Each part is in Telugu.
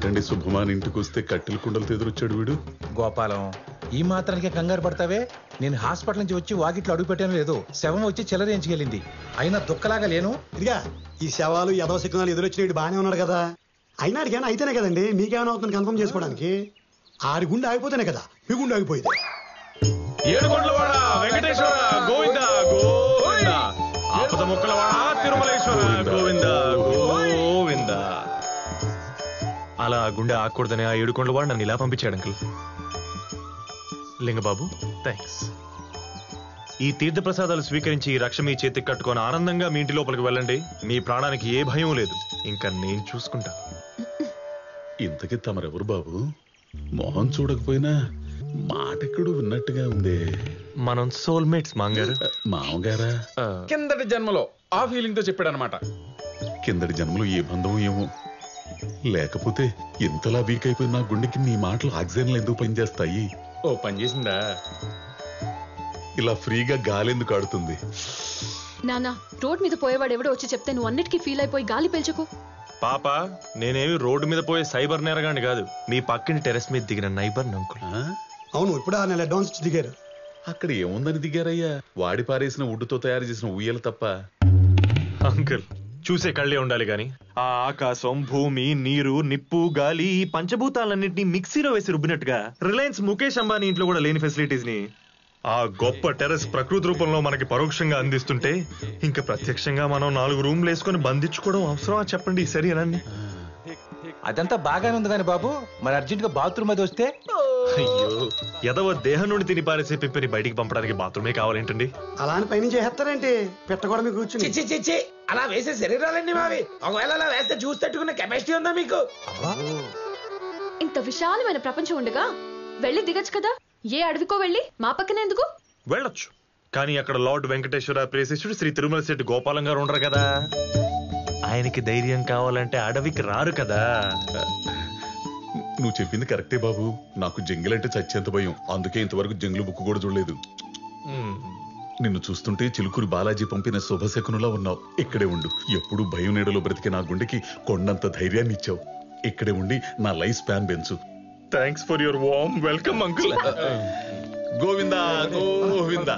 ఏంటండి శుభమాన్ ఇంటికి వస్తే కట్టెల కుండలతో ఎదురొచ్చాడు వీడు? గోపాలం, ఈ మాత్రానికే కంగారు పడతావే? నేను హాస్పిటల్ నుంచి వచ్చి వాకిట్లో అడుగు పెట్టాను లేదు, శవం వచ్చి చెలరేంచుకెళ్ళింది. అయినా దుఃఖలాగా లేను. ఇదిగా ఈ శవాలు యదవ సిగ్నల్ ఎదురొచ్చినట్టు బాగానే ఉన్నాడు కదా. అయినా అడిగాను అయితేనే కదండి మీకేమైనా అవుతుంది కన్ఫర్మ్ చేసుకోవడానికి. ఆడి గుండె ఆగిపోతేనే కదా మీ గుండె ఆగిపోయింది. ఏడుకొండలవాడ వెంకటేశ్వర గోవింద గోవింద, ఆపద ముక్కలవాడ తిరుమలేశ్వర గోవింద గోవింద. అలా గుండె ఆకూడదని ఆ ఏడుకొండలవాడు నన్ను ఇలా పంపించాడు అంకుల్. లింగబాబు థ్యాంక్స్. ఈ తీర్థ ప్రసాదాలు స్వీకరించి ఈ రక్ష మీ చేతికి కట్టుకొని ఆనందంగా మీ ఇంటి లోపలికి వెళ్ళండి. మీ ప్రాణానికి ఏ భయం లేదు, ఇంకా నేను చూసుకుంటా. ఇంతకీ తమరెవరు బాబు? మొహం చూడకపోయినా మాటెక్కడు విన్నట్టుగా ఉంది. మనం సోల్మేట్స్ మాంగారు. మామగారా? కిందటి జన్మలో ఆ ఫీలింగ్ తో చెప్పాడు అనమాట. కిందటి జన్మలో ఏ బంధం ఏమో, లేకపోతే ఇంతలా వీక్ అయిపోయిన నా గుండెకి నీ మాటలు ఆక్సిజన్లు ఎందుకు పనిచేస్తాయి? ఓ పని చేసిందా? ఇలా ఫ్రీగా గాలెందుకు ఆడుతుంది? నానా, రోడ్ మీద పోయేవాడు ఎవడో వచ్చి చెప్తే నువ్వు అన్నిటికీ ఫీల్ అయిపోయి గాలి పీల్చుకో. పాప, నేనేమి రోడ్డు మీద పోయే సైబర్ నేరగాండి కాదు, మీ పక్కని టెరెస్ మీద దిగిన నైబర్ అంకుల్. అవును, ఇప్పుడు ఆ నెల అడ్వాన్స్ ఇచ్చి దిగారు. అక్కడ ఏముందని దిగారయ్యా? వాడి పారేసిన వుడ్డుతో తయారు చేసిన ఉయ్యలు తప్ప. అంకుల్, చూసే కళ్ళే ఉండాలి గాని ఆ ఆకాశం, భూమి, నీరు, నిప్పు, గాలి, ఈ పంచభూతాలన్నింటినీ మిక్సీలో వేసి రుబ్బినట్టుగా రిలయన్స్ ముఖేష్ అంబానీ ఇంట్లో కూడా లేని ఫెసిలిటీస్ ని ఆ గొప్ప టెర్రస్ ప్రకృతి రూపంలో మనకి పరోక్షంగా అందిస్తుంటే ఇంకా ప్రత్యక్షంగా మనం 4 రూమ్లు వేసుకొని బంధించుకోవడం అవసరమా చెప్పండి? సరేనండి. అదంతా బాగానే ఉంది కానీ బాబు, మరి అర్జెంట్ గా బాత్రూమ్ అది వస్తే? అయ్యో, ఎదవ దేహం నుండి తిని పారేసే పిప్పిని బయటికి పంపడానికి బాత్రూమే కావాలేంటండి? అలా అని పైనుంచి చేస్తారేంటి? పెట్టకూడ మీకు కూర్చుని అలా వేసే శరీరాలండి మావి. ఒకవేళ అలా వేస్తే చూసి తట్టుకునే కెపాసిటీ ఉందా మీకు? ఇంత విశాలమైన ప్రపంచం ఉండగా వెళ్ళి దిగచ్చు కదా. ఏ అడవికో వెళ్ళి మా పక్కన ఎందుకు? వెళ్ళొచ్చు, కానీ అక్కడ లార్డ్ వెంకటేశ్వర ప్రేసేశ్వరుడు శ్రీ తిరుమల శెట్టి గోపాలం గారు ఉండరు కదా. ఆయనకి ధైర్యం కావాలంటే అడవికి రారు కదా. నువ్వు చెప్పింది కరెక్టే బాబు. నాకు జంగిల్ అంటే చచ్చేంత భయం, అందుకే ఇంతవరకు జంగిల్ బుక్ కూడా చూడలేదు. నిన్ను చూస్తుంటే చిలుకూరి బాలాజీ పంపిన శుభశకునులా ఉన్నావు. ఇక్కడే ఉండు, ఎప్పుడు భయం నీడలో బ్రతికే నా గుండెకి కొండంత ధైర్యాన్ని ఇచ్చావు. ఇక్కడే ఉండి నా లైఫ్ స్పాన్ పెంచు. Thanks for your warm welcome uncle. Govinda Govinda.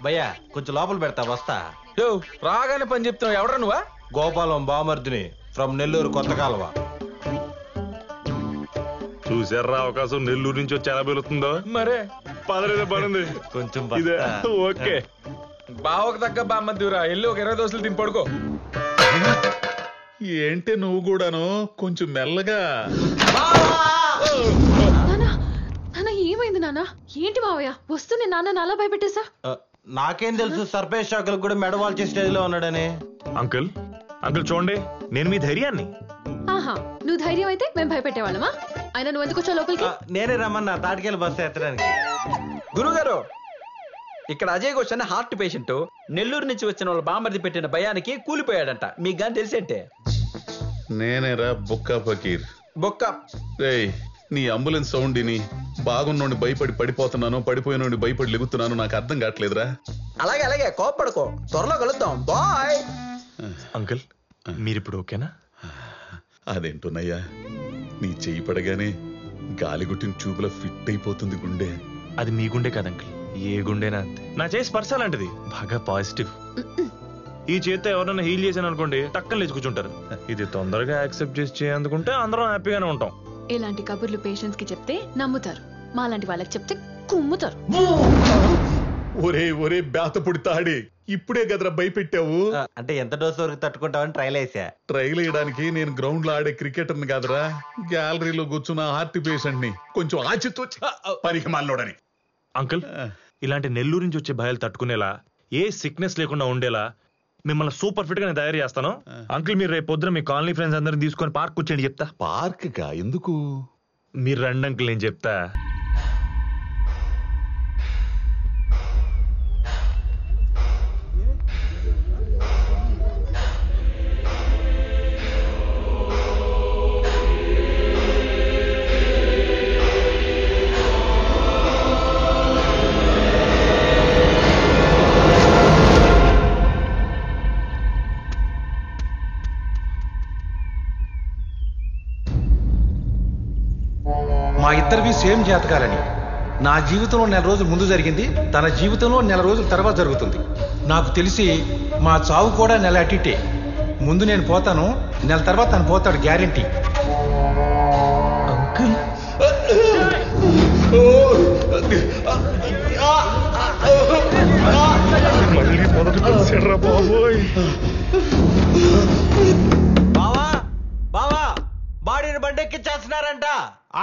భయ్యా కొంచెం లోపల పెడతా, వస్తా. రాగానే పని చెప్తున్నావు. ఎవడరా నువ్వా? గోపాలం బామర్దిని ఫ్రమ్ నెల్లూరు కొత్త కాలువ. చూసారా అవకాశం, నెల్లూరు నుంచి వచ్చి ఎలా వెళుతుందో. మరే పదరేదో పడింది కొంచెం ఓకే. బావకు తగ్గ బామ్మద్దురా, వెళ్ళి ఒక 20 దోశలు తిని పడుకో. ఏంటే నువ్వు కూడాను కొంచెం మెల్లగా. నాన్న ఏమైంది నాన్న? ఏంటి మావయ్య వస్తూనే నాన్న అలా భయపెట్టేశా? నాకేం తెలుసు సర్పేష్ షాకులకు కూడా మెడవాల్చే స్టేజ్ లో ఉన్నాడని. అంకుల్ అంకుల్ చూడండి, నేను మీ ధైర్యాన్ని. ఆహా, నువ్వు ధైర్యం అయితే మేము భయపెట్టేవాళ్ళమా? అయినా నువ్వు ఎందుకు వచ్చావు లోపలికి? నేనే రమ్మన్నా తాటికెళ్ళి బస్సు ఎత్తడానికి. గురుగారు, ఇక్కడ అజయ్ ఘోష్ అనే హార్ట్ పేషెంట్ నెల్లూరు నుంచి వచ్చిన వాళ్ళ బామర్ది పెట్టిన భయానికి కూలిపోయాడంట. మీకు గాని తెలిసేంటే? నేనేరా బొక్కా ఫకీర్. బొక్క రేయ్, నీ అంబులెన్స్ సౌండ్ ని బాగున్నోడిని భయపడి పడిపోతున్నాను, పడిపోయినోడిని భయపడి లెగుతున్నాను, నాకు అర్థం కావట్లేదురా. అలాగే అలాగే, కోప్పడుకో, త్వరలో కలుద్దాం. బాయ్. అంకుల్ మీరిప్పుడు ఓకేనా? అదేంటున్నాయ్యా, నీ చెయ్యి పడగానే గాలిగుట్టిన ట్యూబ్లో ఫిట్ అయిపోతుంది గుండె. అది మీ గుండె కాదు అంకుల్, ఏ గుండెనా అంతే. నా చేసి స్పర్శ లాంటిది, బాగా పాజిటివ్. ఈ చేత్తో ఎవరైనా హీల్ చేశాను అనుకోండి, టక్కన లేచి కూర్చుంటారు. ఇది తొందరగా యాక్సెప్ట్ చేసి చేయందుకుంటే అందరం హ్యాపీగానే ఉంటాం. ఇలాంటి కబుర్లు పేషెంట్స్ కి చెప్తే నమ్ముతారు, మాలాంటి వాళ్ళకి చెప్తే కుమ్ముతారు. ఒరే ఒరే బేతపుడి తాడి, ఇప్పుడే గదరా భయపెట్టావు. అంటే ఎంత డోస్ వరకు తట్టుకుంటావని ట్రైల్ వేసా. ట్రైల్ వేయడానికి నేను గ్రౌండ్ లో ఆడే క్రికెటర్ని కాదురా, గ్యాలరీలో కూర్చున్న హార్ట్ పేషెంట్ ని. కొంచెం ఆచితూ పనికి మాలోడని. అంకుల్, ఇలాంటి నెల్లూరు నుంచి వచ్చే భయాలు తట్టుకునేలా, ఏ సిక్నెస్ లేకుండా ఉండేలా మిమ్మల్ని సూపర్ ఫిట్ గా నేను తయారు చేస్తాను. అంకుల్ మీరు రేపు పొద్దున మీ కాలనీ ఫ్రెండ్స్ అందరిని తీసుకొని పార్క్ కూర్చోండి చెప్తా. పార్క్ గా ఎందుకు? మీరు రండి అంకుల్, నేను చెప్తా. మా ఇద్దరివి సేమ్ జాతకాలని. నా జీవితంలో 4 రోజులు ముందు జరిగింది, తన జీవితంలో 4 రోజుల తర్వాత జరుగుతుంది. నాకు తెలిసి మా చావు కూడా నెల అటిటే. ముందు నేను పోతాను, నెల తర్వాత తను పోతాడు, గ్యారెంటీ. అంకుల్ మళ్ళీ మొదటి కలిసాడ్రా బాబోయ్. బావా బావా బాడీని బండెక్కిచ్చేస్తున్నారంట.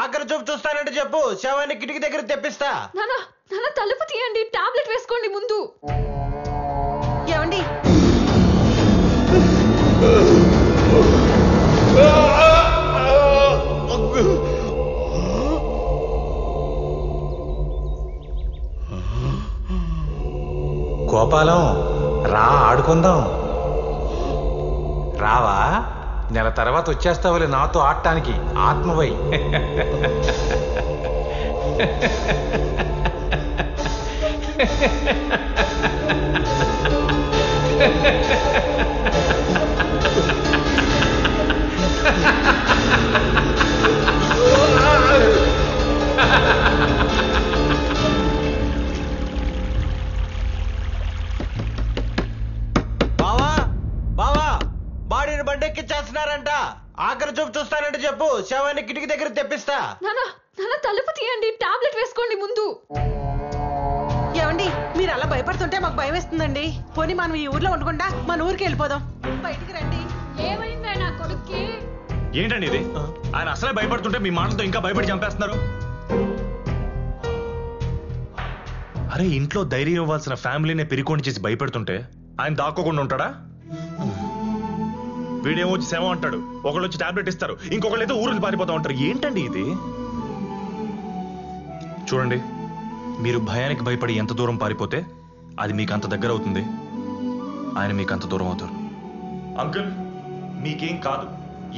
ఆఖరి చూపు చూస్తానంటే చెప్పు, శవాన్ని కిటికీ దగ్గర తెప్పిస్తా. నాన్న నాన్న తలుపు తీయండి, టాబ్లెట్ వేసుకోండి ముందు. ఏమండి గోపాలం రా, ఆడుకుందాం. రావా? నెల తర్వాత వచ్చేస్తావులే నాతో ఆడటానికి, ఆత్మవై. బావా బావా బాడీని బండెక్కిచ్చేస్తున్నారంట. ఆఖరి చూపు చూస్తానంటే చెప్పు, శవాన్ని కిటికీ దగ్గర తెప్పిస్తా. నాన్న నాన్న తలుపు తీయండి, టాబ్లెట్ వేసుకోండి ముందు. ఏమండి మీరు అలా భయపడుతుంటే మాకు భయం వేస్తుందండి. పోనీ మనం ఈ ఊర్లో ఉండకుండా మన ఊరికి వెళ్ళిపోదాం. బయటికి రండి. ఏమైందా నా కొడుక్కి? ఏంటండి ఇది? ఆయన అసలే భయపడుతుంటే మీ మాటలతో ఇంకా భయపడి చంపేస్తున్నారు. అరే ఇంట్లో ధైర్యం ఇవ్వాల్సిన ఫ్యామిలీనే పెరికోండి చేసి భయపెడుతుంటే ఆయన దాక్కోకుండా ఉంటాడా? వీడేమో వచ్చి సేవ అంటాడు, ఒకళ్ళు వచ్చి టాబ్లెట్ ఇస్తారు, ఇంకొకళ్ళు అయితే ఊరిని పారిపోతా ఉంటారు. ఏంటండి ఇది? చూడండి, మీరు భయానికి భయపడి ఎంత దూరం పారిపోతే అది మీకు అంత దగ్గర అవుతుంది, ఆయన మీకు అంత దూరం అవుతారు. అంకుల్ మీకేం కాదు,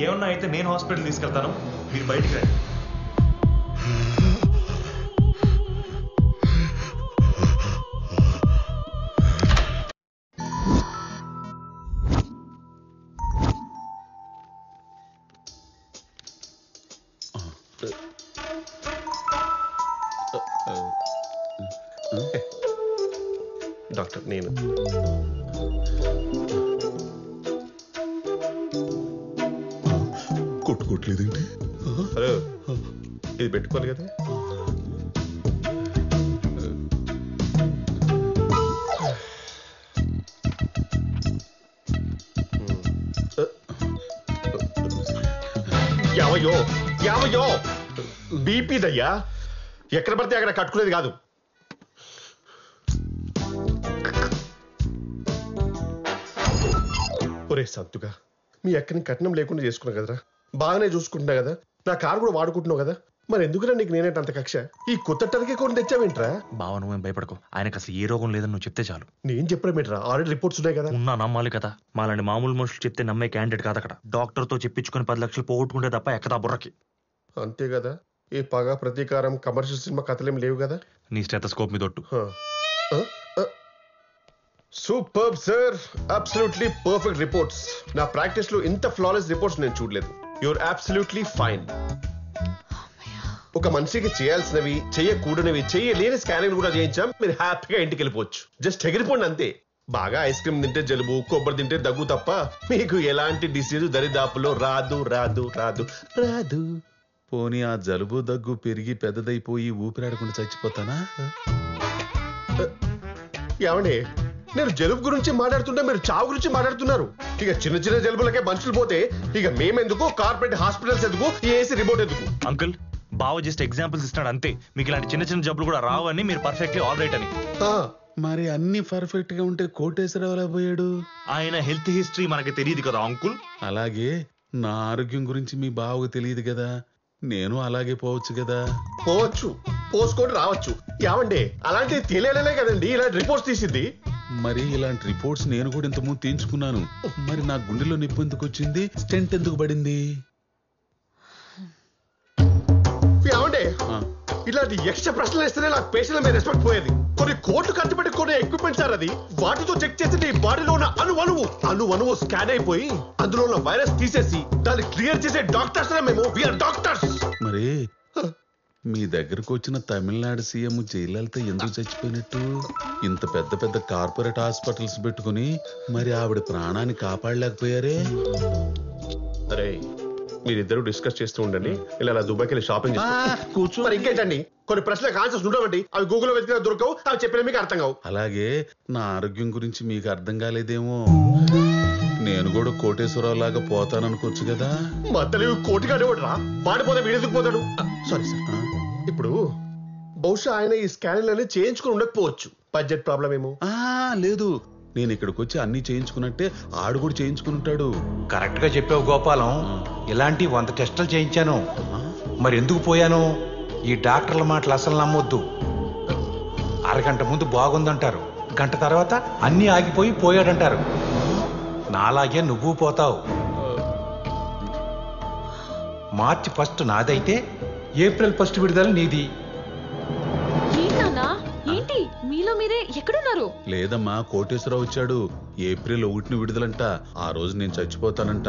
ఏమన్నా అయితే నేను హాస్పిటల్ తీసుకెళ్తాను, మీరు బయటికి రండి. డాక్టర్ నేను కొట్టుకోవట్లేదండి. హలో, ఇది పెట్టుకోవాలి కదా. యావయ్యో యావయ్యో, బీపీదయ్యా, ఎక్కడ పడితే అక్కడ కట్టుకునేది కాదు. ఒరే సంతుగా, మీ అక్కని కట్నం లేకుండా చేసుకున్నా కదరా, బాగానే చూసుకుంటున్నా కదా, నా కారు కూడా వాడుకుంటున్నావు కదా, మరి ఎందుకురా నీకు నేనేంట అంత కక్ష? ఈ కొత్త టర్కీ కొని తెచ్చావేంట్రా? బావ నువ్వేం భయపడకు, ఆయనకు అసలు ఏ రోగం లేదని నువ్వు చెప్తే చాలు. నేను చెప్పలేమేట్రా, ఆల్రెడీ రిపోర్ట్స్ ఉన్నాయి కదా. ఉన్నా నమ్మాలి కదా, మాలాంటి మామూలు మనుషులు చెప్తే నమ్మే క్యాండిడేట్ కాదు అక్కడ. డాక్టర్ తో చెప్పించుకుని 10 లక్షలు పోగొట్టుకుంటే తప్ప ఎక్కదా బుర్రకి. అంతే కదా, ఏ పగ ప్రతీకారం కమర్షియల్ సినిమా కథలేం లేవు కదా. నీ స్టెథోస్కోప్ మీద ఒట్టు. Super sir, absolutely perfect reports. నా ప్రాక్టీస్ లో ఇంత ఫ్లాలెస్ రిపోర్ట్స్ నేను చూడలేదు. Your absolutely fine. ఒక మనిషికి చేయాల్సినవి, చేయకూడనివి, చేయలేని స్కానింగ్ కూడా చేయించాం. మీరు హ్యాపీగా ఇంటికి వెళ్ళిపోవచ్చు. జస్ట్ ఎగిరిపోండి అంతే. బాగా ఐస్ క్రీమ్ తింటే జలుబు, కొబ్బరి తింటే దగ్గు తప్ప మీకు ఎలాంటి డిసీజ్ దరిదాపులో రాదు రాదు రాదు రాదు. పోనీ ఆ జలుబు దగ్గు పెరిగి పెద్దదైపోయి ఊపిరాడకుండా చచ్చిపోతానా? ఏమండి, నేను జలుబు గురించి మాట్లాడుతుంటే మీరు చావు గురించి మాట్లాడుతున్నారు. ఇక చిన్న చిన్న జలుబులకే మనుషులు పోతే ఇక మేమెందుకు, కార్పొరేట్ హాస్పిటల్స్ ఎందుకు, ఏసీ రిపోర్ట్ ఎందుకు? అంకుల్ బావ జస్ట్ ఎగ్జాంపుల్స్ ఇస్తాడు అంతే. మీకు ఇలాంటి చిన్న చిన్న జబ్బులు కూడా రావని, మీరు పర్ఫెక్ట్లీ ఆల్ రైట్ అని. మరి అన్ని పర్ఫెక్ట్ గా ఉంటే కోటేశ్వరరావు ఎలా పోయాడు? ఆయన హెల్త్ హిస్టరీ మనకి తెలియదు కదా అంకుల్. అలాగే నా ఆరోగ్యం గురించి మీ బావకు తెలియదు కదా, నేను అలాగే పోవచ్చు కదా. పోవచ్చు, పోసుకొని రావచ్చు. ఏమండి, అలాంటివి తెలియలే కదండి ఇలాంటి రిపోర్ట్స్ తీసింది. మరి ఇలాంటి రిపోర్ట్స్ నేను కూడా ఇంతకుముందు తీయించుకున్నాను. మరి నా గుండెలో నొప్పి ఎందుకు వచ్చింది? స్టెంట్ ఎందుకు పడింది? ఏమండి, ఇలాంటి ఎక్స్ట్రా ప్రశ్నలు ఇస్తేనే నాకు పేషెంట్ల మీద రెస్పెక్ట్ పోయేది. కొన్ని కోట్లు ఖర్చు పెట్టి కొన్ని ఎక్విప్మెంట్ సార్ అది. వాటితో చెక్ చేసి నీ బాడీలో ఉన్న అణువణువు స్కాన్ అయిపోయి అందులో ఉన్న వైరస్ తీసేసి దాన్ని క్లియర్ చేసే డాక్టర్స్ మేము. We are doctors. మరి మీ దగ్గరకు వచ్చిన తమిళనాడు సీఎం జయలలిత ఎందుకు చచ్చిపోయినట్టు? ఇంత పెద్ద పెద్ద కార్పొరేట్ హాస్పిటల్స్ పెట్టుకుని మరి ఆవిడ ప్రాణాన్ని కాపాడలేకపోయారే? అరే మీరిద్దరు డిస్కస్ చేస్తూ ఉండండి, ఇలా దుబాయ్కి వెళ్ళి షాపింగ్ కూర్చో. మరి ఇంకేంటండి, కొన్ని ప్రశ్నలకు ఆన్సర్స్ ఉండవండి, అవి గూగుల్లో వెతికినా దొరకవు, అవి చెప్పిన మీకు అర్థం కావు. అలాగే నా ఆరోగ్యం గురించి మీకు అర్థం కాలేదేమో. నేను కూడా కోటేశ్వరరావు లాగా పోతాననుకోవచ్చు కదా. మా తెలివి కోటిగానే రా, పాడిపోతే వీడెందుకు పోతాడు? సారీ సార్, ఇప్పుడు బహుశా ఆయన ఈ స్కానింగ్ చేయించుకుని ఉండకపోవచ్చు, బడ్జెట్ ప్రాబ్లం ఏమో. లేదు, నేను ఇక్కడికి వచ్చి అన్ని చేయించుకున్నట్టే ఆడు కూడా చేయించుకుంటాడు. కరెక్ట్ గా చెప్పావు గోపాలం. ఇలాంటి 100 టెస్టులు చేయించాను, మరి ఎందుకు పోయాను? ఈ డాక్టర్ల మాటలు అసలు నమ్మొద్దు. అరగంట ముందు బాగుందంటారు, గంట తర్వాత అన్ని ఆగిపోయి పోయాడంటారు. నాలాగే నువ్వు పోతావు. మార్చి 1 నాదైతే ఏప్రిల్ 1 విడుదల నీది. ఏంటన్నా ఏంటి మీలో మీరే ఎక్కడున్నారు? లేదమ్మా, కోటేశ్వరరావు వచ్చాడు. ఏప్రిల్ 1 విడుదలంట. ఆ రోజు నేను చచ్చిపోతానంట.